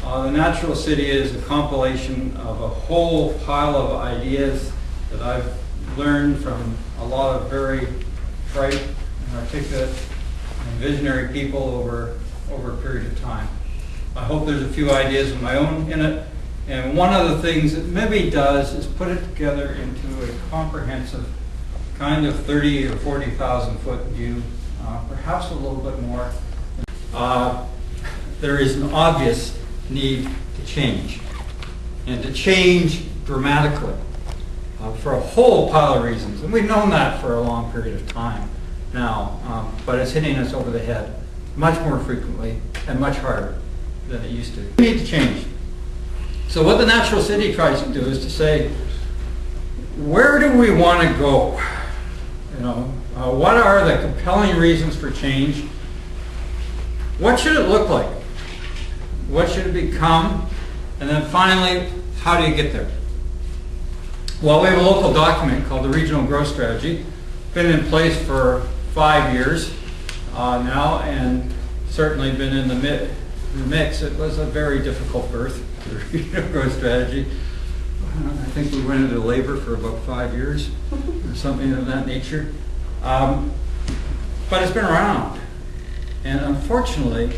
The Natural City is a compilation of a whole pile of ideas that I've learned from a lot of very bright and articulate and visionary people over a period of time. I hope there's a few ideas of my own in it, and one of the things that maybe does is put it together into a comprehensive kind of 30 or 40,000 foot view, perhaps a little bit more. There is an obvious need to change, and to change dramatically for a whole pile of reasons. And we've known that for a long period of time now, but it's hitting us over the head much more frequently and much harder than it used to. We need to change. So what the Natural City tries to do is to say, where do we want to go? You know, what are the compelling reasons for change? What should it look like? What should it become? And then finally, how do you get there? Well, we have a local document called the Regional Growth Strategy. Been in place for 5 years now, and certainly been in the mix. It was a very difficult birth, the Regional Growth Strategy. I think we went into labor for about 5 years, or something of that nature. But it's been around, and unfortunately,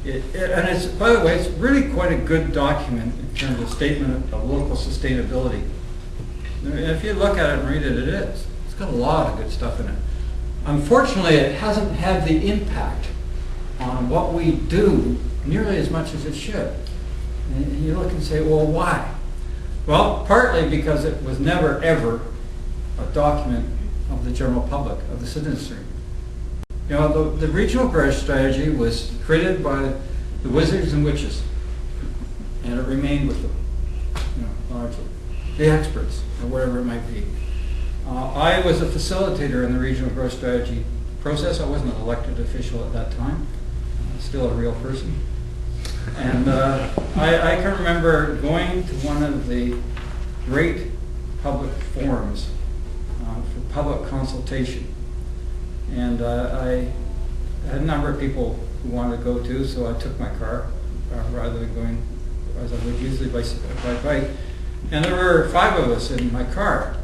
and it's, by the way, it's really quite a good document in terms of statement of local sustainability. If you look at it and read it, it is. It's got a lot of good stuff in it. Unfortunately, it hasn't had the impact on what we do nearly as much as it should. And you look and say, well, why? Well, partly because it was never, ever a document of the general public, of the citizenry. You know, the Regional Growth Strategy was created by the wizards and witches, and it remained with them, you know, largely. The experts, or whatever it might be. I was a facilitator in the Regional Growth Strategy process. I wasn't an elected official at that time. Still a real person. And I can remember going to one of the great public forums for public consultation. And I had a number of people who wanted to go to, so I took my car rather than going, as I would usually, by bike. And there were 5 of us in my car.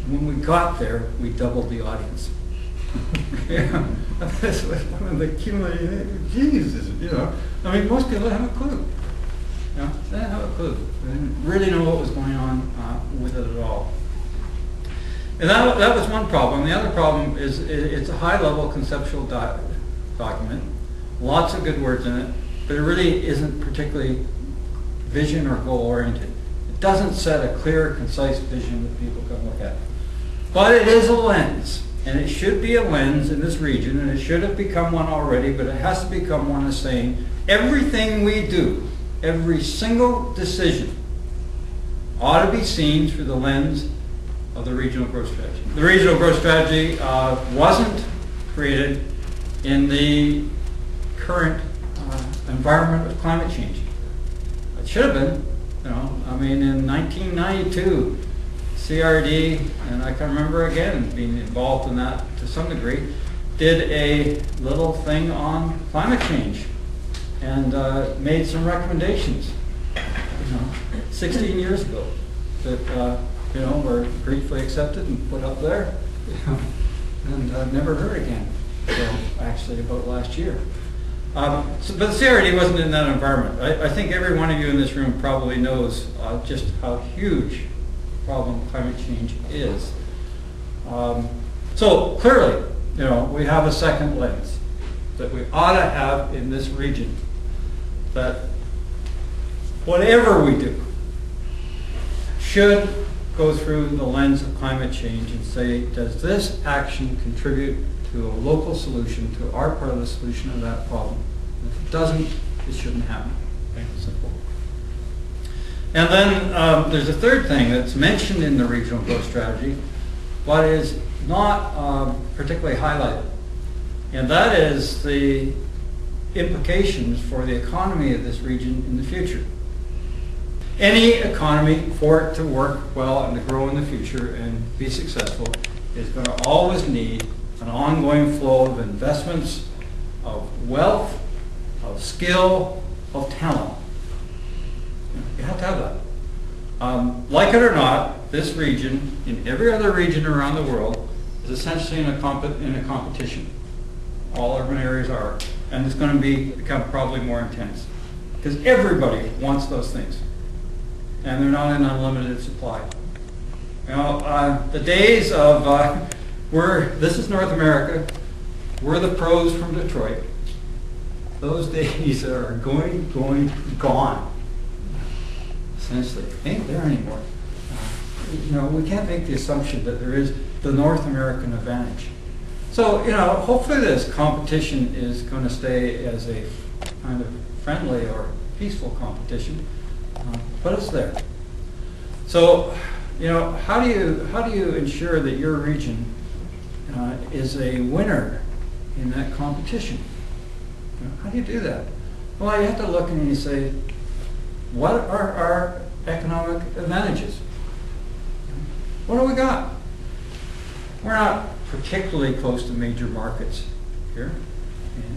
When we got there, we doubled the audience. Yeah, this was one of the cumulative, Jesus, you know. I mean, most people don't have a clue. You know, they didn't have a clue. They didn't really know what was going on with it at all. And that was one problem. The other problem is it's a high-level conceptual document, lots of good words in it, but it really isn't particularly vision or goal-oriented. It doesn't set a clear, concise vision that people can look at. But it is a lens, and it should be a lens in this region, and it should have become one already, but it has to become one of saying everything we do, every single decision, ought to be seen through the lens of the Regional Growth Strategy. The Regional Growth Strategy wasn't created in the current environment of climate change. It should have been. You know, I mean, in 1992, CRD, and I can remember again being involved in that to some degree, did a little thing on climate change and made some recommendations, you know, 16 years ago that you know, were gratefully accepted and put up there, and never heard again. So actually, about last year. But the CRD wasn't in that environment. I think every one of you in this room probably knows just how huge a problem climate change is. So clearly, you know, we have a second lens that we ought to have in this region, that whatever we do should go through the lens of climate change and say, does this action contribute to a local solution, to our part of the solution of that problem? If it doesn't, it shouldn't happen. Okay, simple. And then there's a third thing that's mentioned in the Regional Growth Strategy, but is not particularly highlighted. And that is the implications for the economy of this region in the future. Any economy, for it to work well and to grow in the future and be successful, is going to always need an ongoing flow of investments, of wealth, of skill, of talent. Like it or not, this region, in every other region around the world, is essentially in a competition. All urban areas are. And it's going to become probably more intense. Because everybody wants those things. And they're not in unlimited supply. You know, the days of, this is North America, we're the pros from Detroit. Those days are gone. Essentially, ain't there anymore. You know, we can't make the assumption that there is the North American advantage. So, you know, hopefully this competition is going to stay as a kind of friendly or peaceful competition, but it's there. So, you know, how do you ensure that your region is a winner in that competition? You know, how do you do that? Well, you have to look and you say, what are our economic advantages? What do we got? We're not particularly close to major markets here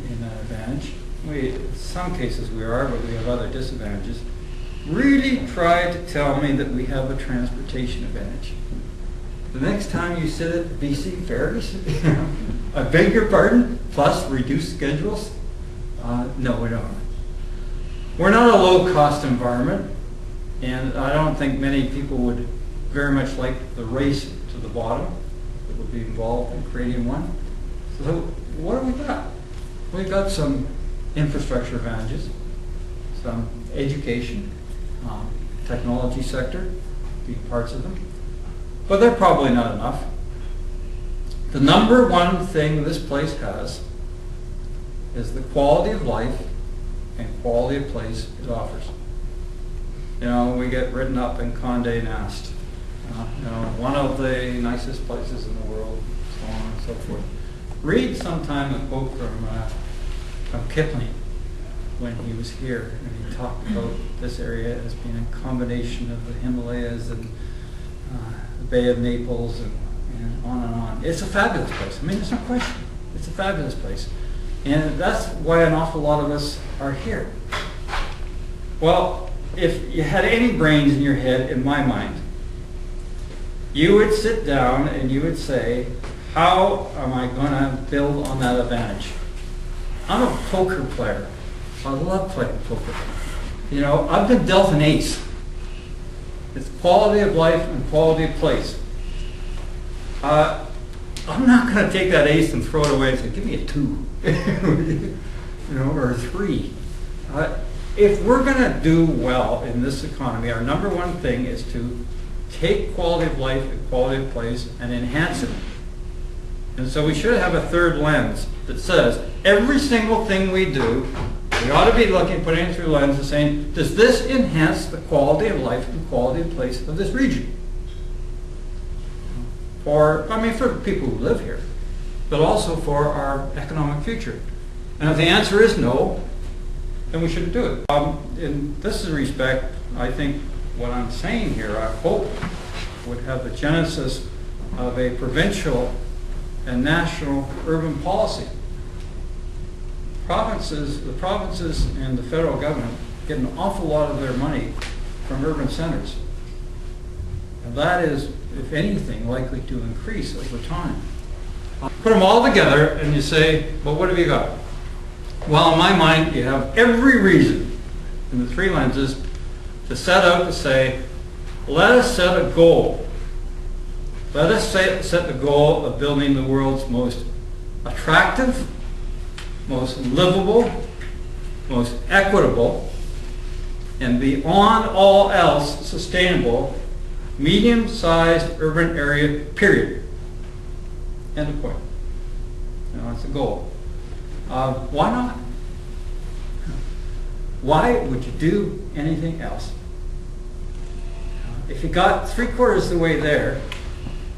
in that advantage. In some cases we are, but we have other disadvantages. Really try to tell me that we have a transportation advantage. The next time you sit at the BC ferries, I beg your pardon, plus reduced schedules? No, we don't. We're not a low-cost environment, and I don't think many people would very much like the race to the bottom that would be involved in creating one. So what do we got? We've got some infrastructure advantages, some education, technology sector, being parts of them, but they're probably not enough. The number one thing this place has is the quality of life and quality of place it offers. You know, we get written up in Condé Nast, you know, one of the nicest places in the world, so on and so forth. Read sometime a quote from Kipling when he was here, and he talked about this area as being a combination of the Himalayas and the Bay of Naples and on and on. It's a fabulous place. I mean, there's no question. It's a fabulous place. And that's why an awful lot of us are here. Well, if you had any brains in your head, in my mind, you would sit down and you would say, how am I going to build on that advantage? I'm a poker player. I love playing poker. You know, I've been dealt an ace. It's quality of life and quality of place. I'm not going to take that ace and throw it away and say, give me a 2, you know, or a 3. If we're going to do well in this economy, our number one thing is to take quality of life and quality of place and enhance it. And so we should have a third lens that says every single thing we do, we ought to be looking, putting it through the lens and saying, does this enhance the quality of life and quality of place of this region? For people who live here, but also for our economic future. And if the answer is no, then we shouldn't do it. In this respect, I think what I'm saying here, I hope, would have the genesis of a provincial and national urban policy. The provinces and the federal government get an awful lot of their money from urban centers. And that is, if anything, likely to increase over time. Put them all together and you say, well, what have you got? Well, in my mind, you have every reason in the three lenses to set out to say, let us set a goal. Let us set the goal of building the world's most attractive, most livable, most equitable, and beyond all else sustainable, medium-sized urban area, period. End of point. You know, that's the goal. Why not? Why would you do anything else? If you got 3/4 the way there,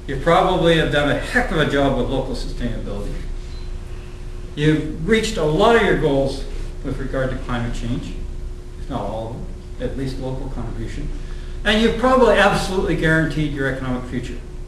you probably have done a heck of a job with local sustainability. You've reached a lot of your goals with regard to climate change, if not all of them, at least local contribution. And you've probably absolutely guaranteed your economic future.